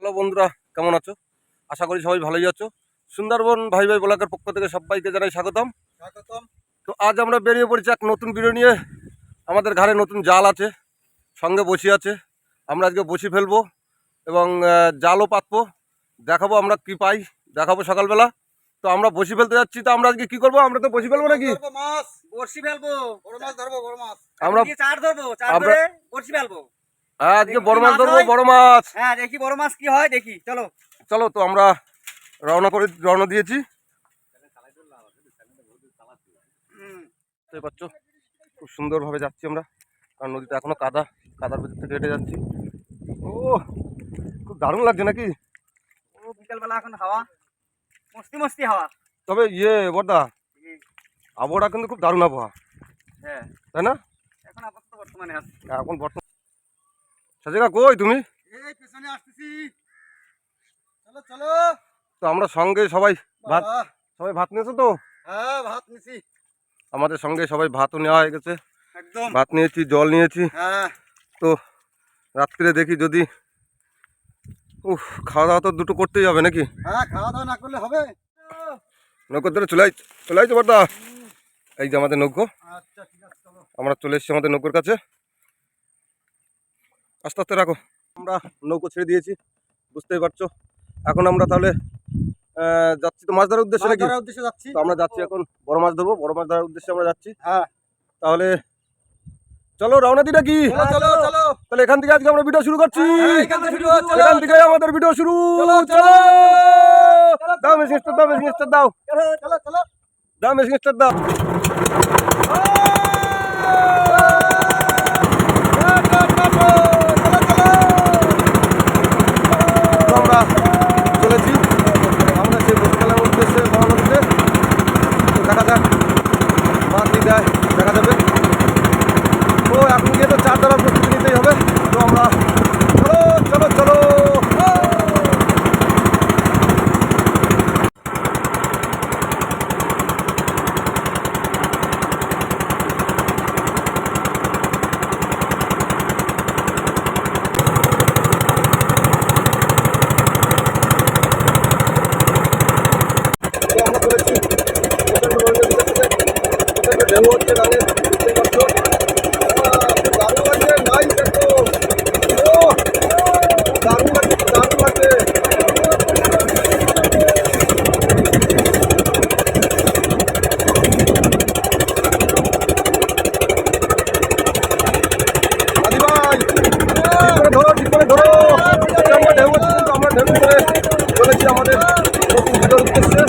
Hello বন্ধুরা, কেমন আছো? আশা করি সবাই ভালোই আছো। সুন্দরবন ভাই ভাই ব্লগের পক্ষ থেকে সবাইকে জানাই স্বাগতম। তো আজ আমরা বেরিয়ে পড়েছি এক নতুন ভিডিও নিয়ে। আমাদের ঘাড়ে নতুন জাল আছে, সঙ্গে বসি আছে। আমরা আজকে বসি ফেলবো এবং জালও পাতবো। দেখাবো আমরা কি পাই, দেখাবো সকালবেলা। তো আমরা বসি ফেলতে যাচ্ছি। তো আমরা আজকে কি করবো? আমরা তো বসি ফেলবো নাকি? মাছ বড়শি ফেলবো, বড় মাছ ধরবো, বড় মাছ আমরা চার ধরবো, চার ধরে বড়শি ফেলবো। আজকে বড় মাছ ধরবো, বড় মাছ। হ্যাঁ, দেখি বড় মাছ কি হয়, দেখি। চলো চলো, তো আমরা রওনা দিয়েছি। বুঝতে পারছো, খুব সুন্দরভাবে যাচ্ছি আমরা, কারণ নদীটা এখনো কাদার ভেতর থেকে হেঁটে যাচ্ছি। ও, খুব দারুণ লাগছে নাকি? ও বিকালবেলা এখন হাওয়া, মস্তি মস্তি হাওয়া। তবে বর্দা, আবহাওয়াটা কিন্তু খুব দারুণ আবহাওয়া। হ্যাঁ, তাই না? এখন আপাতত বর্তমানে আছে। এখন বর্তমান সাজেগা কই তুমি? এই পেছনে আসতেছি, চলো চলো। তো আমরা সঙ্গে সবাই ভাত নিয়েছো তো? হ্যাঁ, ভাত নিছি। আমাদের সঙ্গে সবাই ভাতও নেওয়া হয়ে গেছে। একদম ভাত নিয়েছি, জল নিয়েছি। হ্যাঁ, তো রাত্রে দেখি যদি খাওয়া দাওয়া তো দুটো করতেই হবে নাকি? হ্যাঁ, খাওয়া দাওয়া না করলে হবে। নৌকোর ধরে চলে আইছো বর্দা। এই যে আমাদের নৌকো, আচ্ছা ঠিক আছে, চলো। আমরা চলে এসেছি আমাদের নৌকোর কাছে। আস্তে আস্তে রাখো। আমরা নৌকো ছেড়ে দিয়েছি, বুঝতেই পারছো। এখন আমরা তাহলে যাচ্ছি তো মাছ ধরার উদ্দেশ্যে নাকি? উদ্দেশ্যে যাচ্ছি। তো আমরা যাচ্ছি এখন বড় মাছ ধরবো, বড় মাছ ধরার উদ্দেশ্যে আমরা যাচ্ছি। হ্যাঁ, তাহলে চলো রওনা দিই নাকি? চলো চলো। তাহলে এখান থেকে আজকে আমরা ভিডিও শুরু করছি। এখান থেকে আমাদের ভিডিও শুরু। চলো দাও মেশিন স্টার্ট দাও, মেশিন স্টার্ট দাও, চলো চলো। দাও মেশিন স্টার্ট দাও। আমরা চলেছি আমরা সেই বসে খেলার উদ্দেশ্যে রওনা দিতে। তো দেখা যাক মাছ কি দেয়, দেখা যাবে। তো এখন গিয়ে তো চার ধরার প্রস্তুতি নিতেই হবে। তো আমরা চলো চলো চলো। ঢেউ হচ্ছে গানে, বুঝতে পারছো। দারুণ লাগছে, নাই দেখো। ও দারুণ লাগছে, দারুণ লাগছে। আদি ভাই, ঠিক করে ধরো। আমরা ঢেউ হচ্ছে, কিন্তু আমরা ঢেউ করে চলেছি আমাদের নতুন ভিডিওর উদ্দেশ্যে।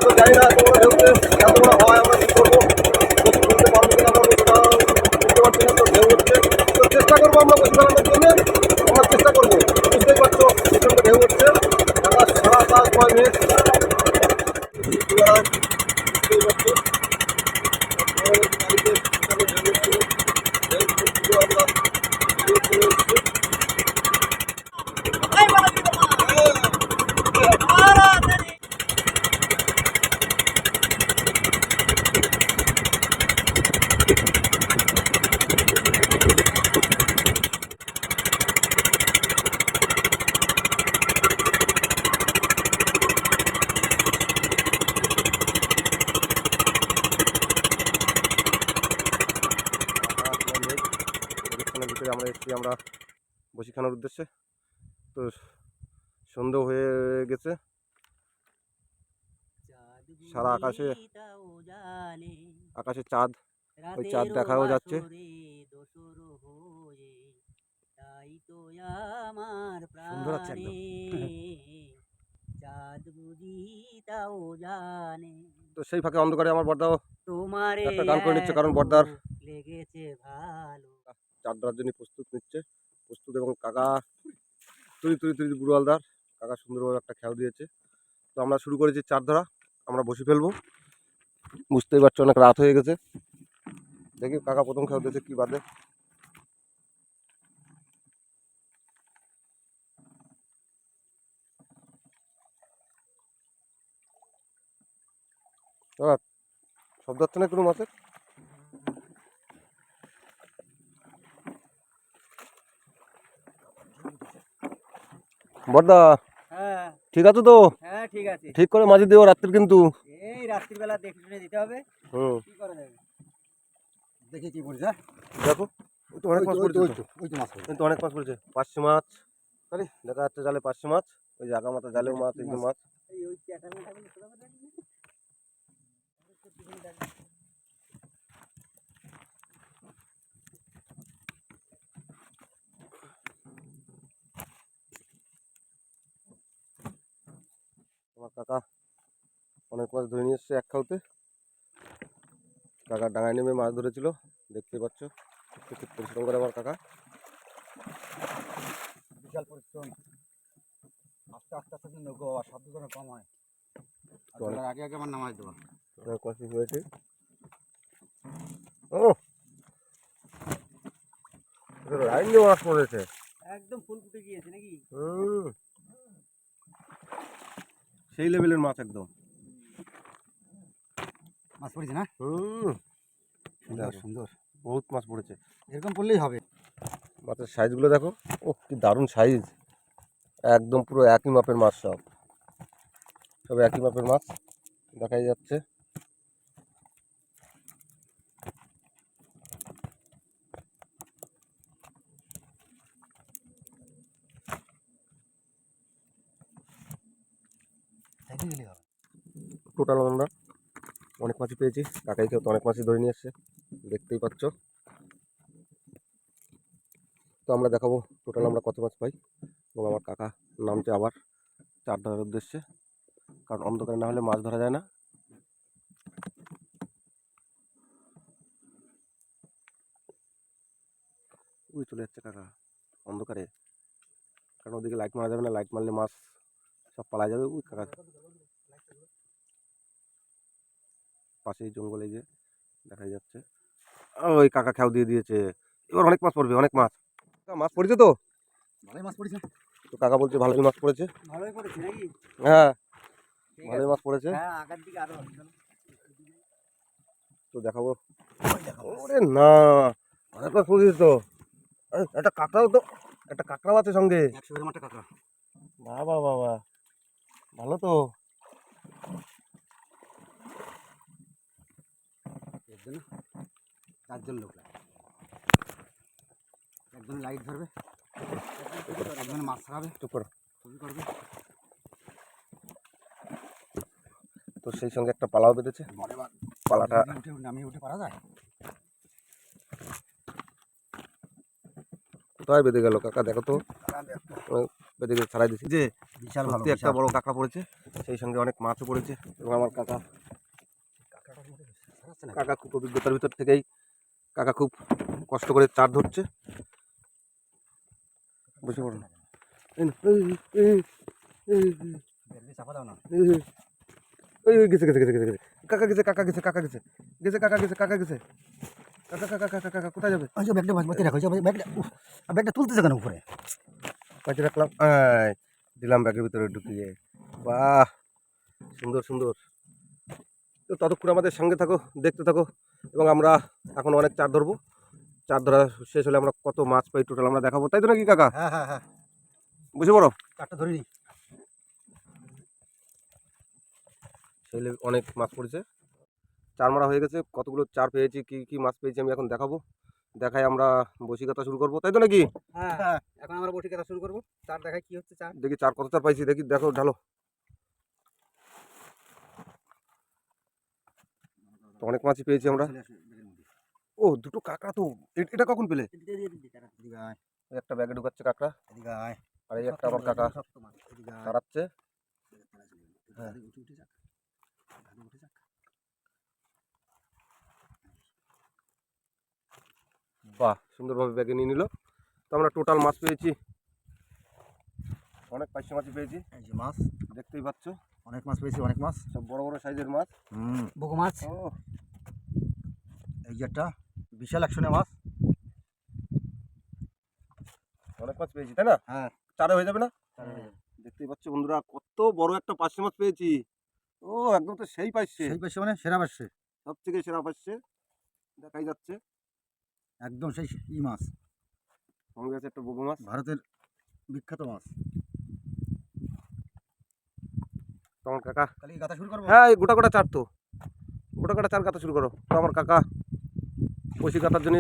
তো জানি না তোমরা ঢেউতে এত বড় হয় আমরা কি করবো, বলতে পারবো কিনা আমরা বুঝতে পারছি না। তো ঢেউ হচ্ছে, তো চেষ্টা করবো আমরা বসে বেড়ানোর জন্য। আমরা চেষ্টা করবো, বুঝতেই পারছো প্রচণ্ড ঢেউ হচ্ছে। আকাশ সারা আকাশ ময় মেঘ, বুঝতেই পারছো। আমরা এসেছি আমরা বসিখানার উদ্দেশ্যে। তো সন্ধ্যে হয়ে গেছে, সারা আকাশে চাঁদ, ওই চাঁদ দেখাও যাচ্ছে। সুন্দর লাগছে একদম। তো সেই ফাঁকে অন্ধকারে আমার বর্দাও একটা গান করে নিচ্ছে, কারণ বর্দার চাঁদ ধরার জন্য প্রস্তুত এবং কাকা তুই বুড়ো হালদার কাকা সুন্দরভাবে একটা খেয়াল দিয়েছে। তো আমরা শুরু করেছি চার ধরা, আমরা বসে ফেলবো। বুঝতেই পারছো অনেক রাত হয়ে গেছে। দেখি কাকা প্রথম খেয়াল দিয়েছে কি বাদে। শব্দ হচ্ছে না কোনো মাছের? বড়দা হ্যাঁ ঠিক আছে তো? হ্যাঁ ঠিক আছে। ঠিক করে মাঝে দিও রাত্রির কিন্তু। এই রাত্রিবেলা দেখে শুনে দিতে হবে। হুম কি করা যাবে? দেখি কি পড়ছে। দেখো ওই তো অনেক মাছ পড়েছে তো। ওই তো মাছ পড়ছে। কিন্তু অনেক মাছ পড়েছে, পার্শে মাছ। আরে দেখা যাচ্ছে জালে পার্শে মাছ, ওই যে আগা মাথা জালেও মাছ, এই যে মাছ। এই ওই চ্যাটাগুলো ছোট করে রাখবি। আমার কাকা অনেক মাছ ধরে নিয়ে এসছে এক খাওতে। কাকা ডাঙায় নেমে মাছ ধরেছিল, দেখতেই পাচ্ছ খুব পরিশ্রম করে আমার কাকা। বিশাল পরিশ্রম। আস্তে আস্তে আস্তে নৌকো শব্দ যেন কম হয়। আর অনেক- আগে আগে আমার নামাই দেবো। অনেক মাছ হয়েছে। ও লাইন দিয়ে মাছ পড়েছে। একদম ফুল ফুটে গিয়েছে নাকি? সেই লেভেলের মাছ একদম। মাছ পড়েছে না? সুন্দর সুন্দর। বহুত মাছ পড়েছে। এরকম করলেই হবে। মাছের সাইজগুলো দেখো, ও কি দারুণ সাইজ, একদম পুরো একই মাপের মাছ, সব সব একই মাপের মাছ দেখাই যাচ্ছে। টোটাল আমরা অনেক মাছই পেয়েছি, কাকাই কেউ তো অনেক মাছই ধরে নিয়ে এসছে, দেখতেই পাচ্ছ। তো আমরা দেখাবো টোটাল আমরা কত মাছ পাই, এবং আমার কাকা নামছে আবার চার ধরার উদ্দেশ্যে, কারণ অন্ধকারে না হলে মাছ ধরা যায় না। ওই চলে যাচ্ছে কাকা অন্ধকারে, কারণ ওদিকে লাইট মারা যাবে না, লাইট মারলে মাছ সব পালা যাবে। ওই কাকা পাশেই জঙ্গলে যে দেখাই যাচ্ছে, ওই কাকা খেয়াও দিয়ে দিয়েছে। এবার অনেক মাছ পড়বে, অনেক মাছ। মাছ পড়েছে তো? ভালোই মাছ পড়েছে। তো কাকা বলছে ভালোই মাছ পড়েছে। ভালোই পড়েছে নাকি? হ্যাঁ ঠিক ভালোই আছে। মাছ পড়েছে। হ্যাঁ আগার দিকে আরো হবে, চলো। তো দেখাবো। ওরে না, অনেক মাছ পড়েছে তো। একটা কাঁকড়াও তো, একটা কাঁকড়াও আছে সঙ্গে। 100 গ্রাম একটা কাঁকড়া। বাবা বাবা, ভালো তো। এর জন্য 4 জন লোক লাগে। একজন লাইট ধরবে, একজন মাছ ছাড়াবে, চুপ করো। ছবি করবে। তো সেই সঙ্গে একটা পালাও বেঁধেছে, পালাটা উঠে নামিয়ে উঠে পারা যায়। কোথায় বেঁধে গেল কাকা, দেখো তো। বেঁধে গেছে, ছাড়াই দিছি যে বিশাল ভালো। সত্যি একটা বড় কাঁকড়া পড়েছে, সেই সঙ্গে অনেক মাছও পড়েছে। এবং আমার কাকা কাকা খুব অভিজ্ঞতার ভিতর থেকেই কাকা খুব কষ্ট করে চার ধরছে। বুঝতে পারো না, চাপা দাও না। গেছে গেছে গেছে গেছে কাকা গেছে, কাকা গেছে, কাকা গেছে, গেছে কাকা গেছে, কাকা গেছে, কাকা কাকা কাকা কাকা কোথায় যাবে? ওই যে ব্যাগটা বাঁচতে রাখো, ব্যাগটা তুলতেছে কেন উপরে? কাছে রাখলাম, দিলাম ব্যাগের ভিতরে ঢুকিয়ে। বাহ, সুন্দর সুন্দর। তো ততক্ষণ আমাদের সঙ্গে থাকো, দেখতে থাকো, এবং আমরা এখন অনেক চার ধরবো। চার ধরা শেষ হলে আমরা কত মাছ পাই টোটাল আমরা দেখাবো, তাই তো নাকি কাকা? হ্যাঁ হ্যাঁ হ্যাঁ, বুঝে পড়ো। চারটা ধরে নি। সেই অনেক মাছ পড়েছে, চার মারা হয়ে গেছে। কতগুলো চার পেয়েছি, কি কি মাছ পেয়েছি আমি এখন দেখাবো। দেখাই আমরা বসি কথা শুরু করবো, তাই তো নাকি? হ্যাঁ এখন আমরা বটি কাটা শুরু করবো। চার দেখাই কি হচ্ছে চার। দেখি চার কত চার পাইছি, দেখি, দেখো ঢালো। তো অনেক মাছই পেয়েছি আমরা। ও দুটো কাঁকড়া তো, এটা কখন পেলে? ওই একটা ব্যাগে ঢুকাচ্ছে কাঁকড়া, আর এই একটা আমার কাকা তাড়াচ্ছে। হ্যাঁ বাহ, সুন্দরভাবে ব্যাগে নিয়ে নিল। তো আমরা টোটাল মাছ পেয়েছি, অনেক পাইছি মাছই পেয়েছি। এই যে মাছ দেখতেই পাচ্ছ, অনেক মাছ পেয়েছি, অনেক মাছ। সব বড় বড় সাইজের মাছ। বগো মাছ। ও এই যে একটা বিশাল অ্যাকশনের মাছ। অনেক মাছ পেয়েছি তাই না? হ্যাঁ, চারে হয়ে যাবে না? দেখতেই পাচ্ছ বন্ধুরা, কত বড় একটা পার্শে মাছ পেয়েছি। ও একদম তো সেই পাইছে, সেই পাইছে মানে সেরা পাইছে, সব থেকে সেরা পাইছে, দেখাই যাচ্ছে। একদম সেই মাছ। সঙ্গে আছে একটা বগু মাছ, ভারতের বিখ্যাত মাছ। আমার কাকা তাহলে কি গাথা শুরু করবো? হ্যাঁ এই গোটা গোটা চার তো গোটা গোটা চার কাটা শুরু করো। তো আমার কাকা বসি কাটার জন্য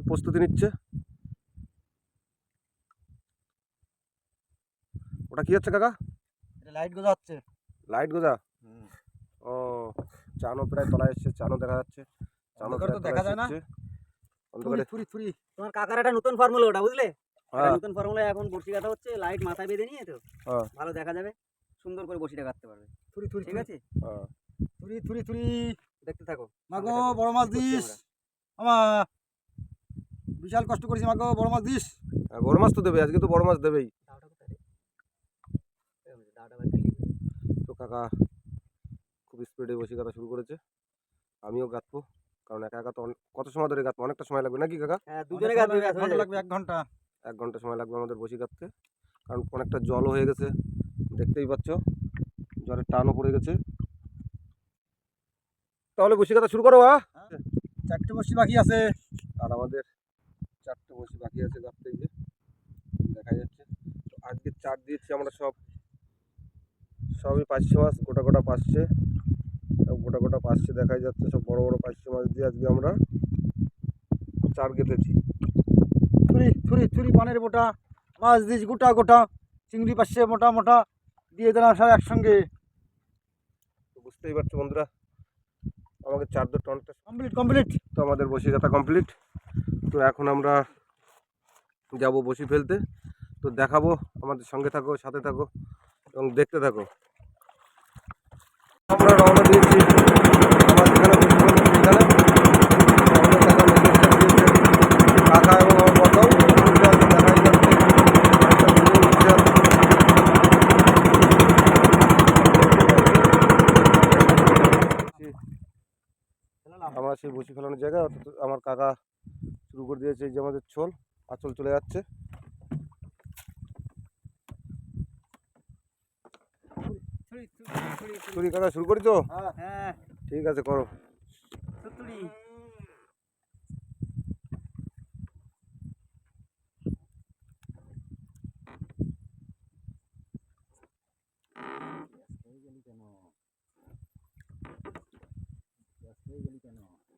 প্রস্তুতি নিচ্ছে। ওটা কি হচ্ছে কাকা? এটা লাইট গোজা হচ্ছে। লাইট গোজা? ও চানো প্রায় তলায় এসছে, চানো দেখা যাচ্ছে। চানো অন্ধকারে তো প্রায় দেখা তলায় যায় না। এসছে। অন্ধকারে থুরি তোমার কাকার একটা নতুন ফর্মুলা ওটা বুঝলে? একটা হ্যাঁ নতুন ফর্মুলা এখন বড়শি কাটা হচ্ছে, লাইট মাথায় বেঁধে নিয়ে তো হ্যাঁ ভালো দেখা যাবে, সুন্দর করে বড়শিটা কাটতে পারবে। থুরি ঠিক আছে, হ্যাঁ। থুরি দেখতে থাকো। মাগো বড় মাছ দিস আমার, বিশাল কষ্ট করেছি মাগো, বড় মাছ দিস। হ্যাঁ, বড় মাছ তো দেবে, আজকে তো বড় মাছ দেবেই। তো কাকা খুব স্পিডে বসি কাটা শুরু করেছে। আমিও গাঁথবো, কারণ একা একা তো কত সময় ধরে গাঁথবো, অনেকটা সময় লাগবে নাকি কাকা? হ্যাঁ, দুজনে গাঁথবে, ব্যাস হয়ে ঘন্টা যাবে। লাগবে, 1 ঘন্টা। 1 ঘন্টা সময় লাগবে আমাদের বসি কাটতে, কারণ অনেকটা জলও হয়ে গেছে, দেখতেই পাচ্ছ জলের টানও পড়ে গেছে। তাহলে বসি কাটা শুরু করো। 4টে বসি বাকি আছে। আর আমাদের 4টে বসি বাকি আছে গাঁথতে, গিয়ে দেখা যাচ্ছে। তো আজকে 4 দিয়েছি আমরা, সবই পাঁচশো মাছ, গোটা গোটা পাচ্ছে, সব গোটা গোটা পাচ্ছে দেখাই যাচ্ছে। সব বড় বড় পাঁচশো মাছ দিয়ে আজকে আমরা 4 গেঁথেছি। থুরি পানের মোটা মাছ দিস, গোটা গোটা চিংড়ি পাশে মোটা মোটা দিয়ে দিলাম সব একসঙ্গে। তো বুঝতেই পারছো বন্ধুরা, আমাকে 4 দুটো অনেকটা। কমপ্লিট। তো আমাদের বসি কাটা কমপ্লিট। তো এখন আমরা যাব বসি ফেলতে। তো দেখাবো, আমাদের সঙ্গে থাকো, সাথে থাকো এবং দেখতে থাকো। আমরা রওনা দিয়েছি আমার যেখানে বসি ফেলবো সেখানে। আমাদের কাকা মেজরটা দিয়েছে, কাকা এবং আমার বড়টাও উঠে আছে, দেখাই যাচ্ছে। একটা মেয়ে উঠে আছে। আমরা সেই বসি ফেলানোর জায়গায়, অর্থাৎ আমার কাকা শুরু করে দিয়েছে। এই যে আমাদের ছোল আঁচল চলে যাচ্ছে। ছুরি কাকা শুরু করি তো? হ্যাঁ, ঠিক আছে করো। সুতুরি।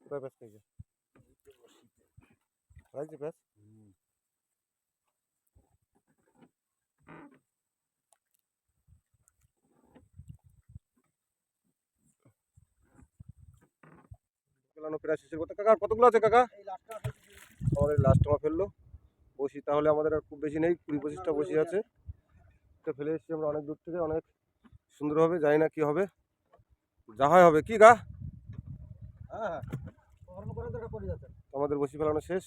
কোথায় প্যাঁচ খাইছে? খাইছে প্যাঁচ? ফেলানো প্রায় শেষের কথা। কাকা কতগুলো আছে কাকা? আমাদের লাস্ট টাইম ফেললো বসি, তাহলে আমাদের আর খুব বেশি নেই, 20-25টা বসি আছে। তো ফেলে এসেছি আমরা অনেক দূর থেকে, অনেক সুন্দর হবে, জানি না কি হবে, যা হয় হবে। কি গা? আমাদের বসি ফেলানো শেষ,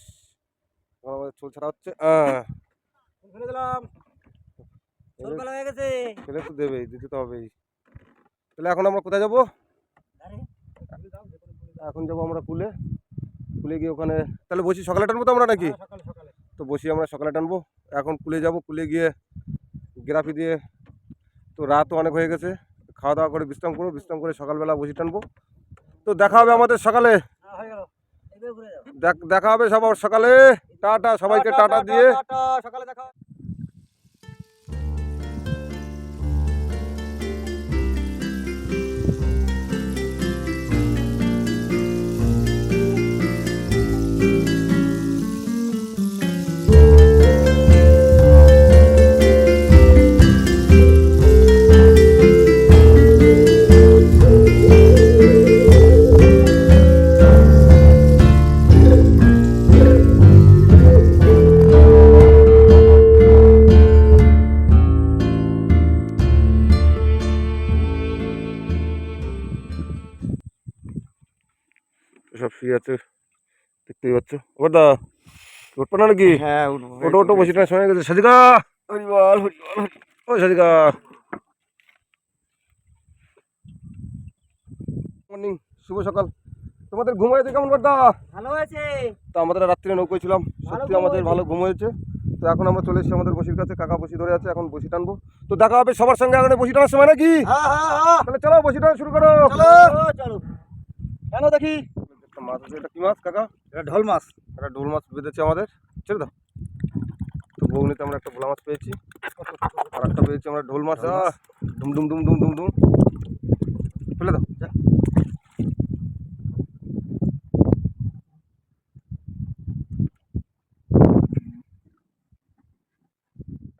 এখন আমাদের চুল ছাড়া হচ্ছে। ফেলে দিলাম। ছোট বেলা হয়ে গেছে। ফেলে তো দেবেই, দিতে তো হবেই। তাহলে এখন আমরা কোথায় যাবো? এখন যাবো আমরা কুলে। কুলে গিয়ে ওখানে তাহলে বসি সকালে টানবো তো আমরা নাকি? সকালে তো বসি আমরা সকালে টানবো। এখন কুলে যাব, কুলে গিয়ে গ্রাফি দিয়ে। তো রাতও অনেক হয়ে গেছে, খাওয়া দাওয়া করে বিশ্রাম করবো, বিশ্রাম করে সকালবেলা বসি টানবো। তো দেখা হবে আমাদের সকালে, হয়ে গেল। দেখা হবে সবার সকালে। টাটা সবাইকে, টাটা দিয়ে। সকালে দেখা। সব শুয়ে আছে, দেখতেই পাচ্ছ। ওটা উঠবো না নাকি? হ্যাঁ, ওটো ওটো বসি টানার সময় গেছে। সাজিকা, ও সাজিকা, মর্নিং, শুভ সকাল। তোমাদের ঘুম হয়েছে কেমন করতা? ভালো হয়েছে। তো আমরা রাত্রে নৌকোয় ছিলাম, সত্যি আমাদের ভালো ঘুম হয়েছে। তো এখন আমরা চলে এসেছি আমাদের বসির কাছে, কাকা বসি ধরে আছে, এখন বসি টানবো। তো দেখা হবে সবার সঙ্গে এখন বসি টানার সময় নাকি? তাহলে চলো বসি টানা শুরু করো। চলো। কেন দেখি একটা মাছ আছে, এটা কি মাছ কাকা? এটা ঢোল মাছ। একটা ডোল মাছ বেঁধেছে আমাদের, ছেড়ে দাও। তো বৌনিতে আমরা একটা ভোলা মাছ পেয়েছি, আর একটা পেয়েছি আমরা ঢোল মাছ। ডুম ডুম ডুম ডুম ডুম ডুম ফেলে দাও।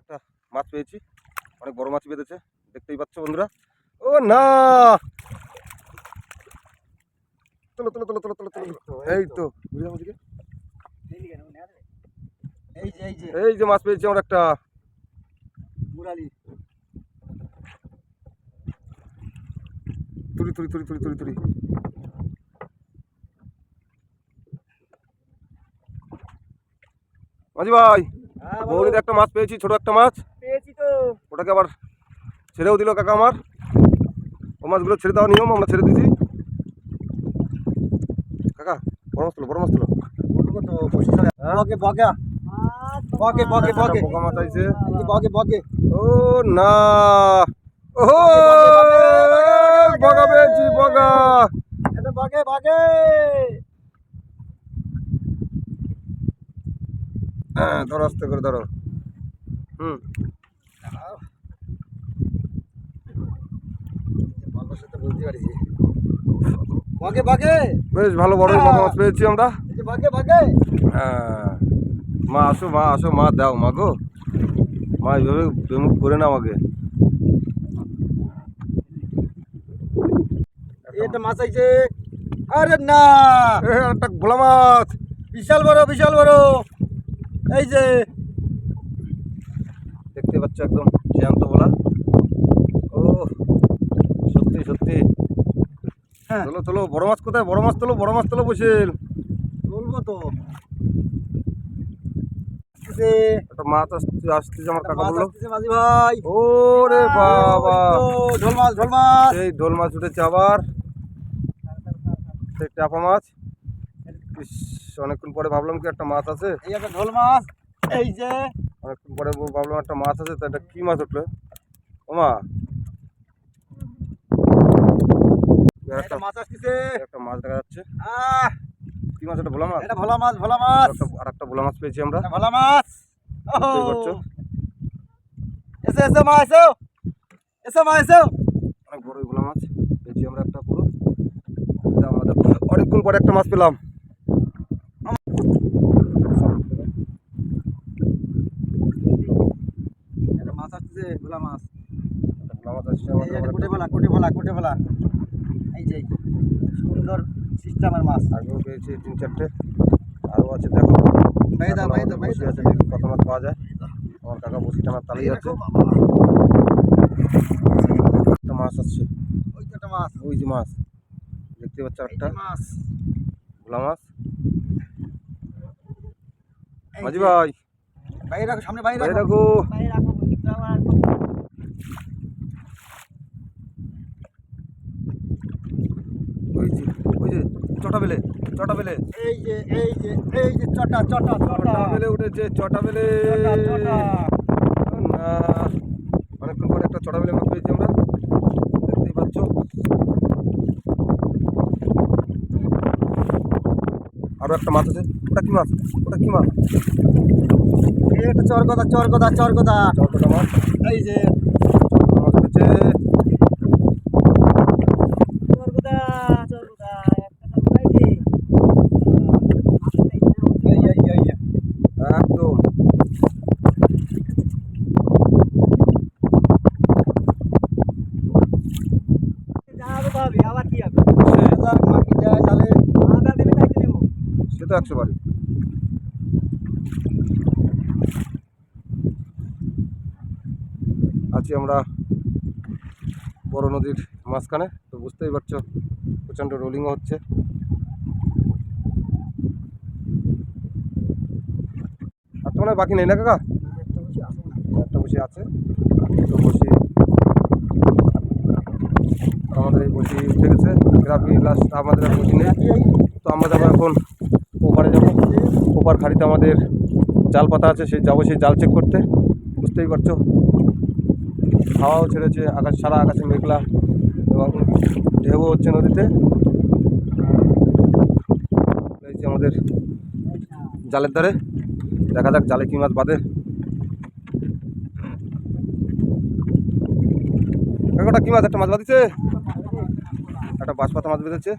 একটা মাছ পেয়েছি, অনেক বড় মাছ বেঁধেছে, দেখতেই পাচ্ছ বন্ধুরা। ও না, চলো চলো চলো চলো চলো চলো, এই তো এই যে মাছ পেয়েছি আমরা একটা। মুরালি তুলি তুলি তুলি তুলি তুলি তুলি। মাঝি ভাই, বৌনিতে একটা মাছ পেয়েছি, ছোট একটা মাছ পেয়েছি তো। ওটাকে আবার ছেড়েও দিল কাকা আমার। ও মাছগুলো ছেড়ে দেওয়া নিয়ম, আমরা ছেড়ে দিয়েছি। কাকা বড় মাছ তুলো, বড় মাছ তুলো। বগে বগা বগে বগে বগে পোকা মাছ আইছে। বগে বগে ও না, ও বগা পেয়েছি, বগা। এটা বগে বগে ধরো, আস্তে করে ধরো। বাবার সাথে বলতে পারি বগে বগে বেশ ভালো বড় বগা মাছ পেয়েছি আমরা। বগে বগে মা আসো, মা আসো, মা দাও, মা গো, মা এইভাবে বেমুখ করে না আমাকে। এটা মাছ আইছে। আরে না, একটা ভোলা মাছ, বিশাল বড় বিশাল বড়। এই যে দেখতে পাচ্ছ একদম জ্যান্ত ভোলা। ও সত্যি সত্যি। হ্যাঁ চলো চলো, বড় মাছ কোথায়? বড় মাছ তোলো, বড় মাছ তোলো, বসেল বলবো তো। একটা মাছ আসছে, আসতেছে আমার কাকা বললো। মাঝি ভাই, ও রে বাবা, ঝোল মাছ ঝোল মাছ। সেই ঢোল মাছ উঠেছে আবার, সেই টাপা মাছ। ইস, অনেকক্ষণ পরে ভাবলাম কি একটা মাছ আছে। এই একটা ঝোল মাছ। এই যে অনেকক্ষণ পরে ভাবলাম একটা মাছ আছে, তো এটা কি মাছ উঠলো? ওমা, একটা মাছ আসছে। একটা মাছ দেখা যাচ্ছে। আহ, কি মাছ? এটা ভোলা মাছ। এটা ভোলা মাছ ভোলা মাছ। আর একটা ভোলা মাছ পেয়েছি আমরা। এটা ভোলা মাছ। বুঝতেই পারছো, এসো এসো মা এসো, এসো মা এসো। অনেক বড়ই ভোলা মাছ পেয়েছি আমরা একটা পুরো। এটা আমাদের অনেকক্ষণ পরে একটা মাছ পেলাম। একটা মাছ আসছে, ভোলা মাছ। ভোলা মাছ আসছে এই আমাদের যে আবার কোটে একটা। ভোলা কোটে ভোলা কোটে ভোলা। এই যে সুন্দর সিস্টেমের মাছ। আগেও পেয়েছি 3-4টে, আরও আছে দেখো। বাইরে দাও, এখন বাইরে আমাদের দাও, বাইরে বসি দাও। আছে, দেখি কত মাছ পাওয়া যায়। আমার কাকা বসি টানা তালিয়ে আছে। একটা মাছ আসছে, ওই তো একটা মাছ, ওই যে মাছ দেখতে পাচ্ছ, এই একটা যে মাছ। ভোলা মাছ। এই মাঝি যে, ভাই, বাইরে রাখো, সামনে বাইরে বাইরে রাখো। রাখো। বাইরে রাখো, দিকটা আমার ওই যে, ওই যে চটা বেলে, চটা বেলে, এই যে এই যে এই যে চটা চটা চটা চটা বেলে উঠেছে, চটা বেলে। চটা চটা। না, অনেকক্ষণ পরে একটা চটা বেলে মাছ পেয়েছি আমরা, দেখতেই পাচ্ছ। আরো একটা মাছ আছে। ওটা কি মাছ? ওটা কি মাছ? এই একটা চরগদা চরগদা চরগদা। চরকটা মাছ, এই যে চরকটা মাছ উঠেছে। চরগুদা, চরগুদা, একটা তো পাইছি। এই এই এই এই। একদম যা হবে তো হবে, আবার কি হবে? হাজার মাটি দেয় জালে। আদা দেবে তাই তো নেবো। সে তো 100 বারই। আছি আমরা বড় নদীর মাঝখানে, তো বুঝতেই পারছো প্রচণ্ড রোলিংও হচ্ছে। আর তো মনে হয় বাকি নেই না কাকা? একটা বসি আছে, তো বসি আমাদের এই বসি উঠে গেছে। গ্রাফি লাস্ট আমাদের আর বসি নেই, তো আমরা যাবো এখন ওপারে যাবো। ওপার খাড়িতে আমাদের জাল পাতা আছে, সেই যাবো সেই জাল চেক করতে। বুঝতেই পারছো হাওয়াও ছেড়েছে, আকাশ সারা আকাশে মেঘলা এবং ঢেউও হচ্ছে নদীতে। এই যে আমাদের জালের ধারে, দেখা যাক জালে কী মাছ বাঁধে। ওটা কি মাছ? একটা মাছ বাঁধিছে, একটা বাঁশ পাতা মাছ বেঁধেছে।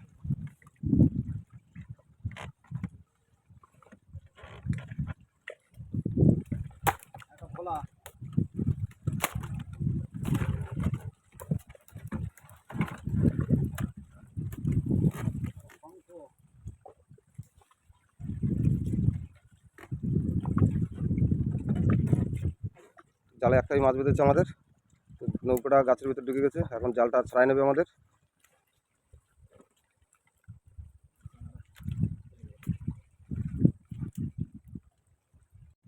জালে একটাই মাছ বেঁধেছে আমাদের। তো নৌকোটা গাছের ভিতরে ঢুকে গেছে, এখন জালটা ছাড়াই নেবে আমাদের।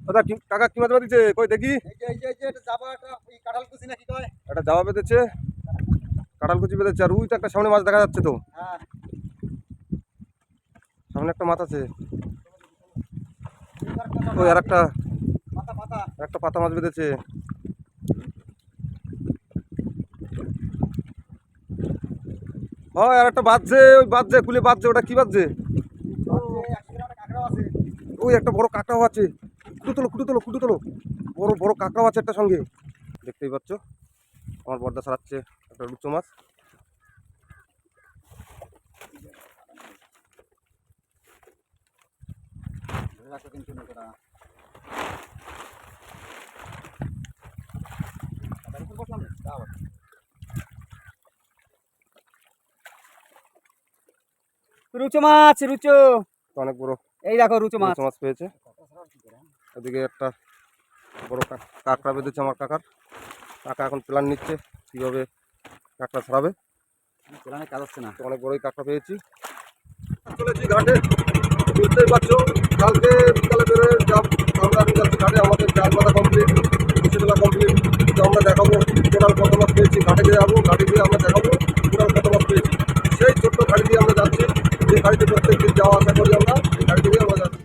দাদা কাকা কি মাছ বেঁধেছে কই দেখি? একটা জাবা বেঁধেছে, কাঁঠাল কুচি বেঁধেছে, আর ওই তো একটা সামনে মাছ দেখা যাচ্ছে। তো সামনে একটা মাছ আছে, ওই আর একটা পাতা মাছ বেঁধেছে। হয় আর একটা বাজছে, ওই বাজছে কুলে বাজছে, ওটা কি বাজছে? ওই একটা বড় কাঁকড়াও আছে, কুটু তোলো বড় বড় কাঁকড়াও আছে একটা সঙ্গে। দেখতেই পাচ্ছ আমার বর্দা ছাড়াচ্ছে একটা রুচো মাছ। রুচো মাছ, রুচো অনেক বড় এই দেখো রুচো মাছ। রুচো মাছ পেয়েছে। ওদিকে একটা বড় কাঁকড়া বেঁধেছে আমার কাকা এখন প্ল্যান নিচ্ছে কীভাবে কাঁকড়া ছাড়াবে। প্লানে কাজ হচ্ছে না। তো অনেক বড়ই কাঁকড়া পেয়েছি। চলেছি ঘাটে, বুঝতেই পারছো কালকে বিকালে বেরোয় আমরা যাচ্ছি ঘাটে। আমাদের জাল বাঁধা কমপ্লিট, কুচি তোলা কমপ্লিট। তো আমরা দেখাবো টোটাল কত মাছ পেয়েছি। ঘাটে গিয়ে যাবো, ঘাটে গিয়ে আমরা দেখাবো টোটাল কত মাছ পেয়েছি। সেই ছোট্ট গাড়ি দিয়ে আমরা যাচ্ছি, যে গাড়িতে প্রত্যেক দিন যাওয়া আসা করি আমরা, এই গাড়িতে দিয়ে আমরা যাচ্ছি।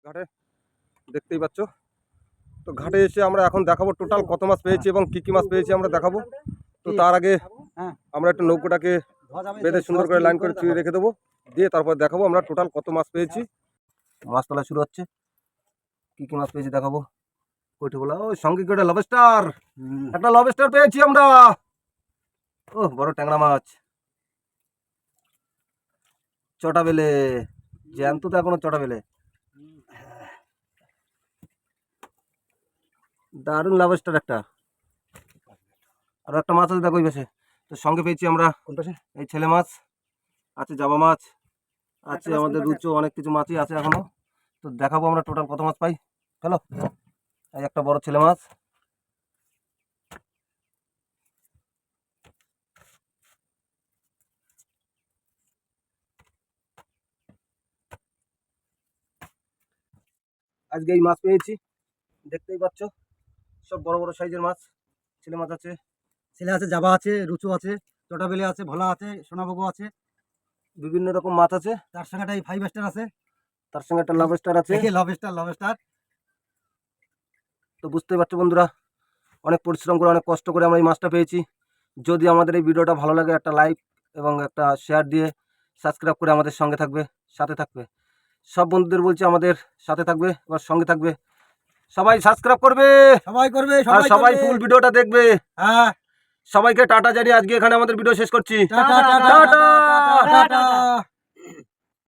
ঘাটে দেখতেই পাচ্ছ। তো ঘাটে এসে আমরা এখন দেখাবো টোটাল কত মাছ পেয়েছি এবং কি কি মাছ পেয়েছি আমরা দেখাবো। তো তার আগে আমরা একটু নৌকোটাকে বেঁধে সুন্দর করে লাইন করে চুড়ে রেখে দেবো, দিয়ে তারপর দেখাবো আমরা টোটাল কত মাছ পেয়েছি। মাছ তোলা শুরু হচ্ছে, কি কি মাছ পেয়েছি দেখাবো। কইটি বলা ওই সঙ্গে একটা লবস্টার, একটা লবস্টার পেয়েছি আমরা। ও বড় ট্যাংরা মাছ, চটা বেলে, জ্যান্ত তো এখনো চটা বেলে, দারুণ লবস্টার একটা। আর একটা মাছ আছে দেখো ওই পাশে। তো সঙ্গে পেয়েছি আমরা এই ছেলে মাছ আছে, জাবা মাছ আছে, আমাদের রুচো, অনেক কিছু মাছই আছে এখনো। তো দেখাবো আমরা টোটাল কত মাছ পাই। চলো, এই একটা বড় ছেলে মাছ, আজকে এই মাছ পেয়েছি, দেখতেই পাচ্ছ সব বড় বড় সাইজের মাছ। ছেলে মাছ আছে, জাবা আছে, রুচো আছে, চটা বেলে আছে, ভোলা আছে, সোনাভোগো আছে, বিভিন্ন রকম মাছ আছে। তার সঙ্গে একটা 5 স্টার আছে, তার সঙ্গে একটা লবস্টার আছে। লবস্টার। তো বুঝতেই পারছো বন্ধুরা, অনেক পরিশ্রম করে অনেক কষ্ট করে আমরা এই মাছটা পেয়েছি। যদি আমাদের এই ভিডিওটা ভালো লাগে একটা লাইক এবং একটা শেয়ার দিয়ে সাবস্ক্রাইব করে আমাদের সঙ্গে থাকবে, সাথে থাকবে। সব বন্ধুদের বলছি আমাদের সাথে থাকবে, আবার সঙ্গে থাকবে। সবাই সাবস্ক্রাইব করবে, আর সবাই ফুল ভিডিওটা দেখবে। হ্যাঁ, সবাইকে টাটা জানিয়ে আজকে এখানে আমাদের ভিডিও শেষ করছি। টাটা।